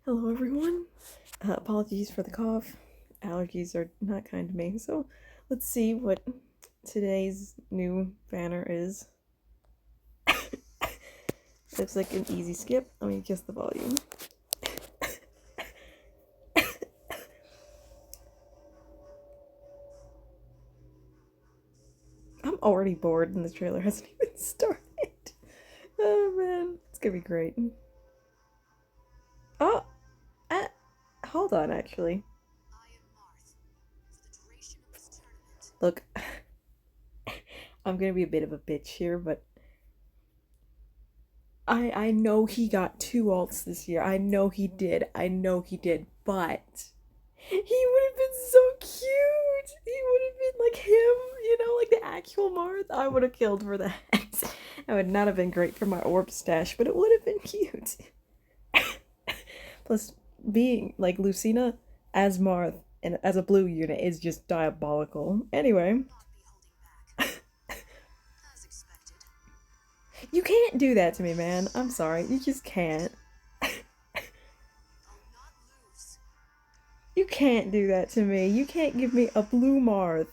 Hello, everyone. Apologies for the cough. Allergies are not kind to me. So let's see what today's new banner is. Looks like an easy skip. Let me adjust the volume. I'm already bored and the trailer hasn't even started. Oh man, it's gonna be great. Oh, uh, hold on, actually. Look, I'm gonna be a bit of a bitch here, but I know he got two alts this year. I know he did. But he would have been so cute. He would have been like him, like the actual Marth. I would have killed for that. That would not have been great for my orb stash, but it would have been cute. Plus, being like Lucina as Marth and as a blue unit is just diabolical. Anyway, you can't do that to me, man. I'm sorry. You just can't. You can't do that to me. You can't give me a blue Marth.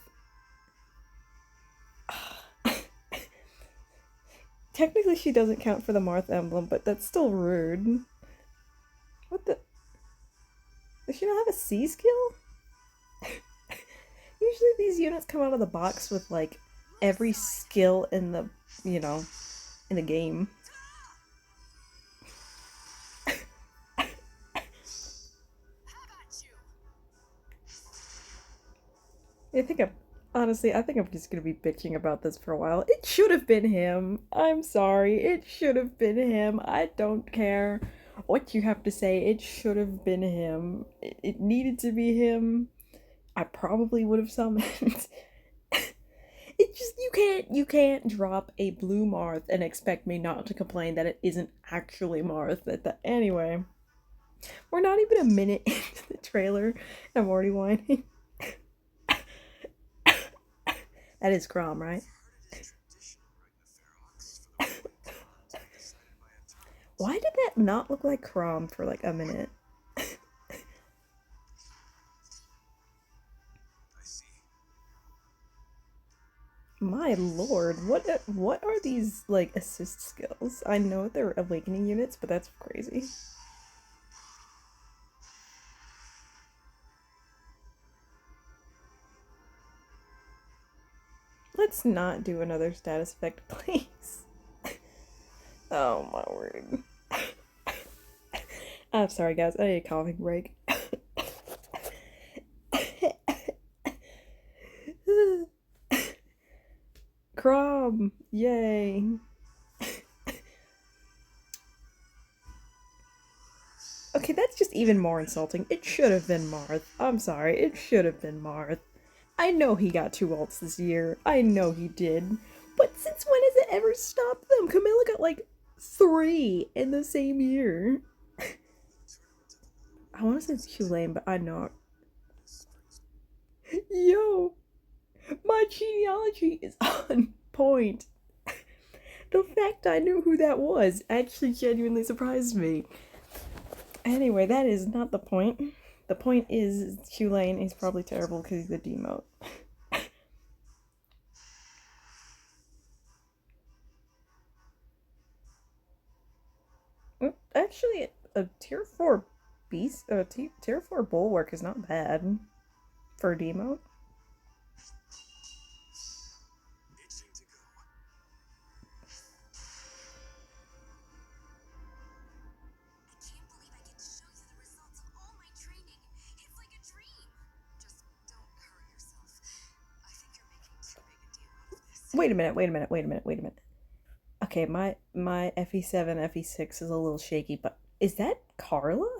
Technically, she doesn't count for the Marth emblem, but that's still rude. What the? Does she not have a C skill? Usually these units come out of the box with, like, every skill in the, in the game. I think I'm Honestly, I think I'm just gonna be bitching about this for a while. It should have been him. I'm sorry. It should have been him. I don't care what you have to say. It should have been him. It needed to be him. I probably would have summoned. It just you can't drop a blue Marth and expect me not to complain that it isn't actually Marth. Anyway, we're not even a minute into the trailer. I'm already whining. That is Crom, right? Why did that not look like Crom for like a minute? My lord, what are these like assist skills? I know they're awakening units, but that's crazy. Let's not do another status effect, please. Oh my word. I'm sorry, guys. I need a coughing break. Crom! Yay! Okay, that's just even more insulting. It should have been Marth. I'm sorry, it should have been Marth. I know he got two ults this year. I know he did. But since when has it ever stopped them? Camilla got like three in the same year. I want to say it's Tulane, but I know. Yo, my genealogy is on point. The fact I knew who that was actually genuinely surprised me. Anyway, that is not the point. The point is Tulane is probably terrible because he's a demote. Actually, a tier 4 beast, tier 4 bulwark is not bad for a demote. Wait a minute, wait a minute, wait a minute, wait a minute. Okay, my FE7, FE6 is a little shaky, but is that Carla?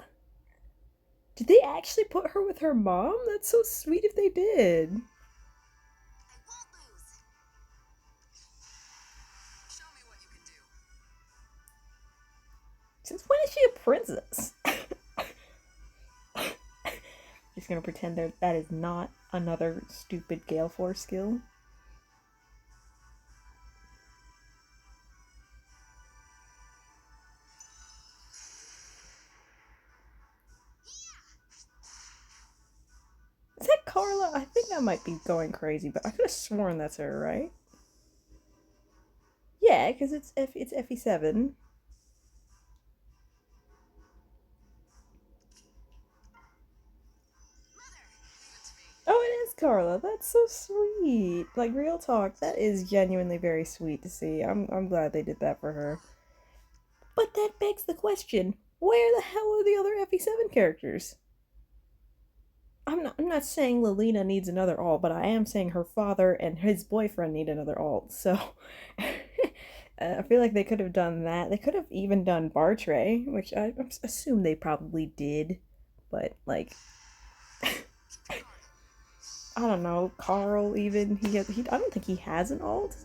Did they actually put her with her mom? That's so sweet if they did. Since when is she a princess? Just gonna pretend that is not another stupid Gale Force skill. I might be going crazy, but I could have sworn that's her, right? Yeah, because it's FE7. Oh, it is Carla. That's so sweet. Like real talk, that is genuinely very sweet to see. I'm glad they did that for her. But that begs the question: where the hell are the other FE7 characters? I'm not saying Lilina needs another alt, but I am saying her father and his boyfriend need another alt. So I feel like they could have done that. They could have even done Bartray, which I assume they probably did. But like, I don't know, Carl even he I don't think he has an alt.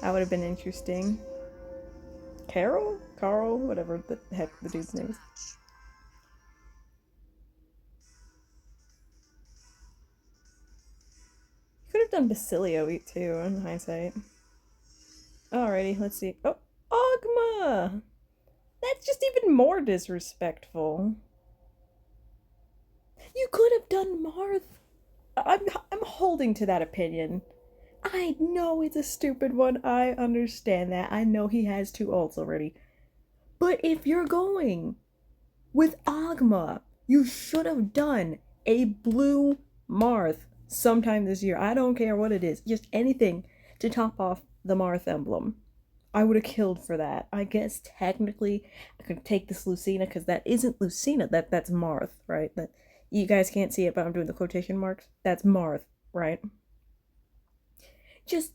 That would have been interesting. Carl, whatever the heck the dude's name is. Could have done Basilio too in hindsight. Alrighty, let's see. Oh, Ogma! That's just even more disrespectful. You could have done Marth. I'm holding to that opinion. I know it's a stupid one. I understand that. I know he has two ults already. But if you're going with Ogma, you should have done a blue Marth sometime this year. I don't care what it is. Just anything to top off the Marth emblem. I would have killed for that. I guess technically I could take this Lucina because that isn't Lucina. That's Marth, right? That you guys can't see it, but I'm doing the quotation marks. That's Marth, right? Just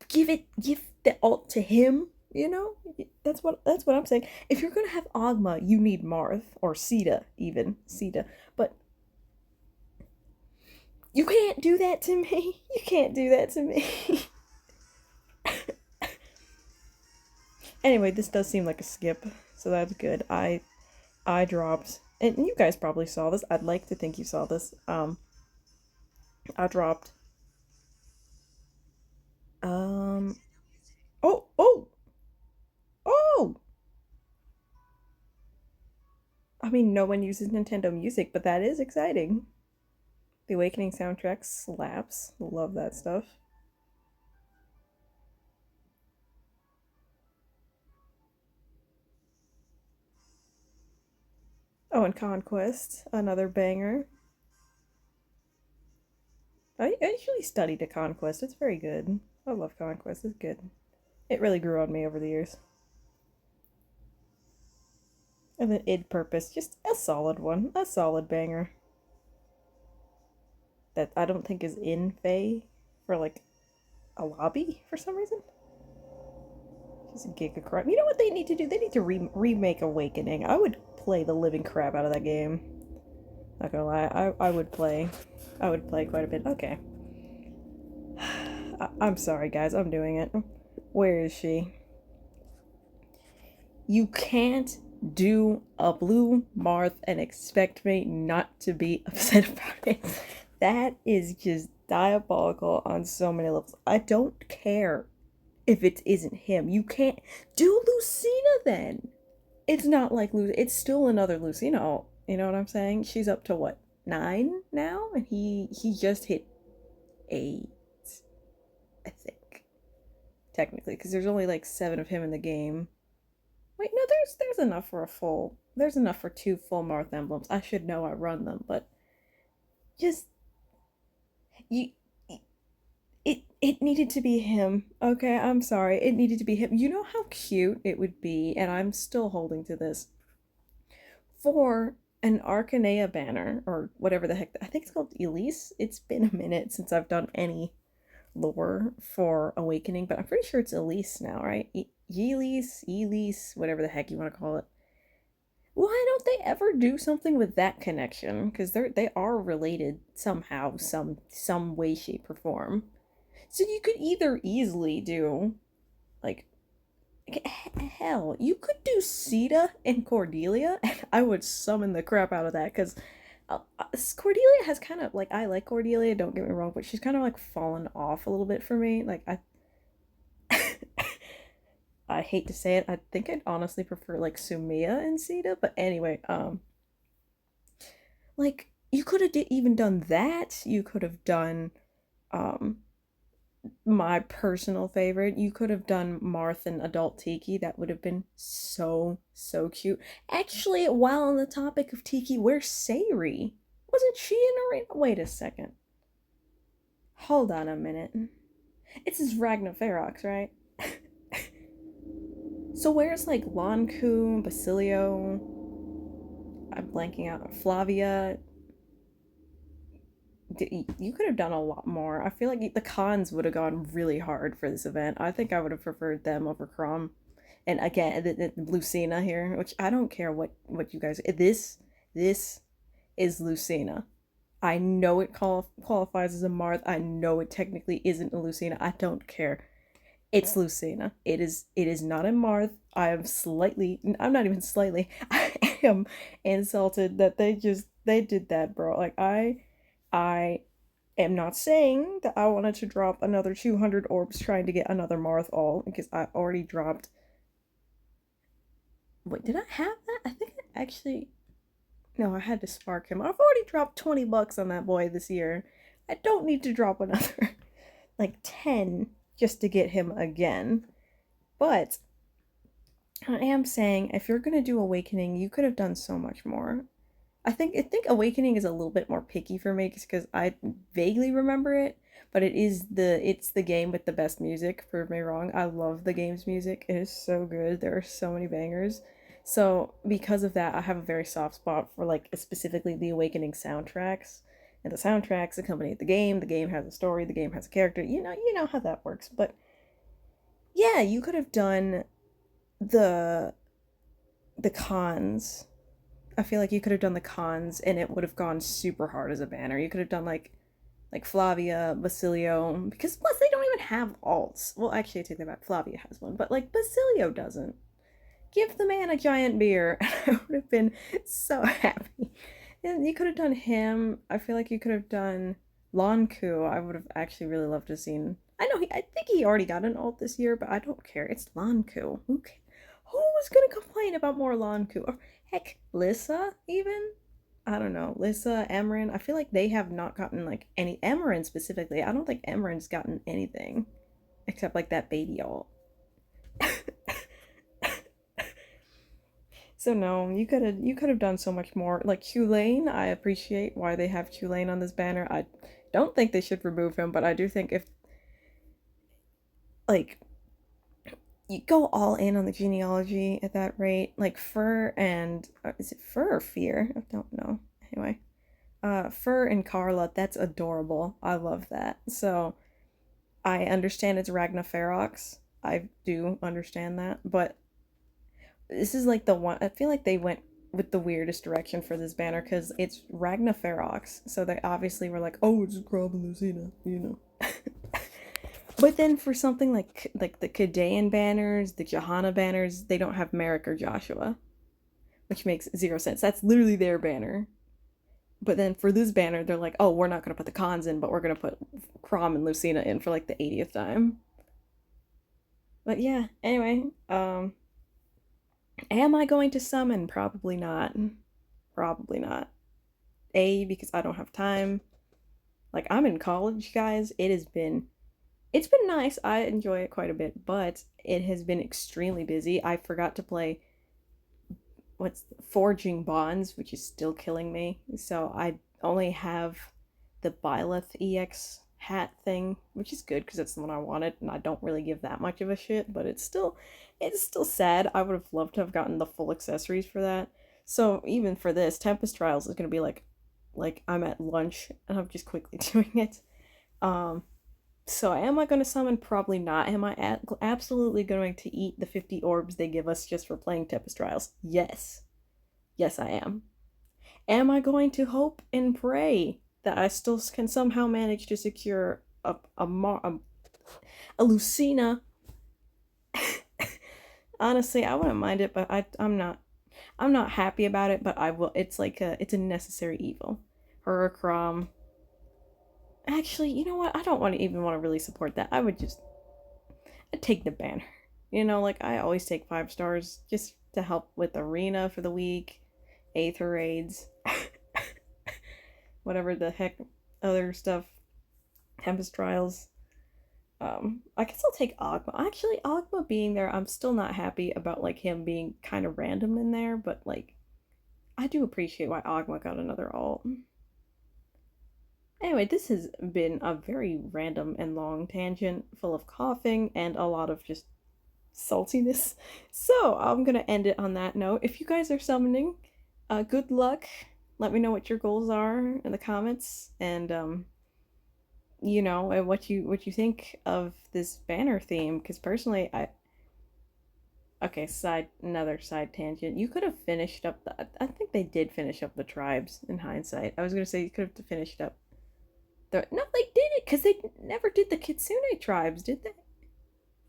give the alt to him. You know, that's what I'm saying. If you're gonna have Ogma, you need Marth or Sita, even Sita. But you can't do that to me. You can't do that to me. Anyway, this does seem like a skip, so that's good. I dropped, and you guys probably saw this. I'd like to think you saw this. I dropped. Um. Oh, oh, oh. I mean, no one uses Nintendo Music, but that is exciting. The Awakening soundtrack slaps. Love that stuff. Oh, and Conquest, another banger. I usually study to Conquest. It's very good. I love Conquest. It's good. It really grew on me over the years. And then id Purpose, just a solid one, a solid banger. That I don't think is in Faye for like a lobby for some reason. Just a Giga Crime. You know what they need to do? They need to remake Awakening. I would play the living crap out of that game. Not gonna lie, I would play. I would play quite a bit. Okay. I'm sorry, guys. I'm doing it. Where is she? You can't do a blue Marth and expect me not to be upset about it. That is just diabolical on so many levels. I don't care if it isn't him. You can't do Lucina then. It's not like it's still another Lucina. You know what I'm saying? She's up to what, 9 now, and he just hit 8, I think, technically, because there's only like 7 of him in the game. Wait, no, there's enough for a full. There's enough for 2 full Marth emblems. I should know I run them, but just you it needed to be him. Okay, I'm sorry. It needed to be him. You know how cute it would be, and I'm still holding to this, for an Arcanea banner or whatever the heck. I think it's called Elise. It's been a minute since I've done any lore for Awakening, but I'm pretty sure it's Elise now, right? Elise, whatever the heck you want to call it. Why don't they ever do something with that connection? Because they are related somehow, some way, shape, or form. So you could either easily do, like, hell, you could do Sita and Cordelia, and I would summon the crap out of that, because Cordelia has kind of, like, I like Cordelia, don't get me wrong, but she's kind of, like, fallen off a little bit for me. Like, I hate to say it, I think I'd honestly prefer, like, Sumia and Sita, but anyway, like, You could have even done that. You could have done um my personal favorite. You could have done Marth and Adult Tiki. That would have been so cute. Actually, while on the topic of Tiki, where's Sayori? Wasn't she in Arena? Wait a second. Hold on a minute. It's his Ragnar Ferox, right? So where's like Lanku, Basilio? I'm blanking out. Flavia. You could have done a lot more. I feel like the cons would have gone really hard for this event. I think I would have preferred them over Crom. And again, Lucina here, which I don't care what you guys. This is Lucina. I know it qualifies as a Marth. I know it technically isn't a Lucina. I don't care. It's Lucina. It is not a Marth. I am slightly. I'm not even slightly. I am insulted that they did that, bro. Like I am not saying that I wanted to drop another 200 orbs trying to get another Marth all because I already dropped. Wait, did I have that? I think I actually. No, I had to spark him. I've already dropped $20 on that boy this year. I don't need to drop another like 10 just to get him again. But I am saying if you're gonna do Awakening, you could have done so much more. I think Awakening is a little bit more picky for me because I vaguely remember it, but it's the game with the best music. Prove me wrong. I love the game's music. It is so good. There are so many bangers. So because of that, I have a very soft spot for like specifically the Awakening soundtracks. And the soundtracks accompany the game. The game has a story. The game has a character. You know how that works. But yeah, you could have done the the cons. I feel like you could have done the cons and it would have gone super hard as a banner. You could have done like Flavia, Basilio, because plus they don't even have alts. Well, actually, I take that back. Flavia has one, but like Basilio doesn't. Give the man a giant beer, and I would have been so happy. And you could have done him. I feel like you could have done Lanku. I would have actually really loved to have seen. I think he already got an alt this year, but I don't care. It's Lanku. Who was gonna complain about more Lanku? Or heck, Lissa even? I don't know. Lissa, Amarin. I feel like they have not gotten like any Amarin specifically. I don't think Amarin's gotten anything except like that baby alt. So no, you could have done so much more. Like Tulane, I appreciate why they have Tulane on this banner. I don't think they should remove him, but I do think if like you go all in on the genealogy at that rate, like Fur and is it Fur or Fear? I don't know. Anyway, Fur and Carla, that's adorable. I love that. So I understand it's Ragna Ferox. I do understand that, but this is like the one. I feel like they went with the weirdest direction for this banner because it's Ragna Ferox. So they obviously were like, oh, it's Grob and Lucina. But then for something like the Kadean banners, the Johanna banners, they don't have Merrick or Joshua, which makes zero sense. That's literally their banner. But then for this banner, they're like, oh, we're not gonna put the cons in, but we're gonna put Crom and Lucina in for like the 80th time. But yeah, anyway, am I going to summon? Probably not. Probably not. A, because I don't have time. Like I'm in college, guys. It's been nice. I enjoy it quite a bit, but it has been extremely busy. I forgot to play what's Forging Bonds, which is still killing me. So I only have the Byleth EX hat thing, which is good because it's the one I wanted, and I don't really give that much of a shit, but it's still sad. I would have loved to have gotten the full accessories for that. So even for this, Tempest Trials is gonna be like I'm at lunch and I'm just quickly doing it. Um so am I going to summon? Probably not. Am I absolutely going to eat the 50 orbs they give us just for playing Tempest Trials? Yes. Yes, I am. Am I going to hope and pray that I still can somehow manage to secure a Lucina? Honestly, I wouldn't mind it, but I'm not happy about it, but I will. It's a necessary evil. Her Crom. Actually, you know what? I don't even want to really support that. I'd take the banner. Like I always take 5 stars just to help with arena for the week, Aether raids. whatever the heck other stuff, Tempest Trials. I guess I'll take Ogma. Actually, Ogma being there, I'm still not happy about like him being kind of random in there, but like I do appreciate why Ogma got another alt. Anyway, this has been a very random and long tangent full of coughing and a lot of just saltiness. So I'm gonna end it on that note. If you guys are summoning, good luck. Let me know what your goals are in the comments, and and what you think of this banner theme. Because personally, another side tangent. You could have finished up the. I think they did finish up the tribes in hindsight. I was gonna say you could have finished up no, they did it because they never did the Kitsune tribes, did they?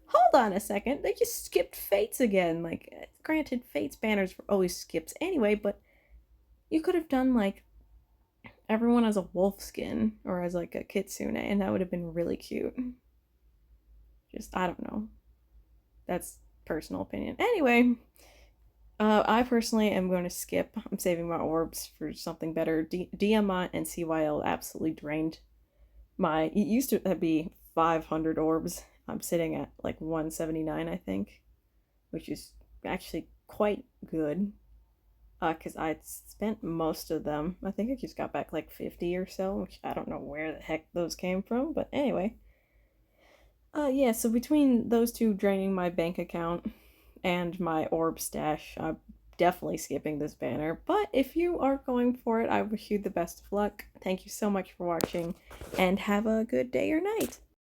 Hold on a second. They just skipped Fates again. Like, granted, Fates banners were always skips anyway, but you could have done like everyone as a wolf skin or as like a Kitsune, and that would have been really cute. Just, I don't know. That's personal opinion. Anyway, I personally am going to skip. I'm saving my orbs for something better. Diamant and CYL absolutely drained my. It used to be 500 orbs. I'm sitting at like 179, I think, which is actually quite good. Because I spent most of them. I think I just got back like 50 or so, which I don't know where the heck those came from, but anyway. Yeah, so between those two draining my bank account and my orb stash, I'm definitely skipping this banner. But if you are going for it, I wish you the best of luck. Thank you so much for watching, and have a good day or night.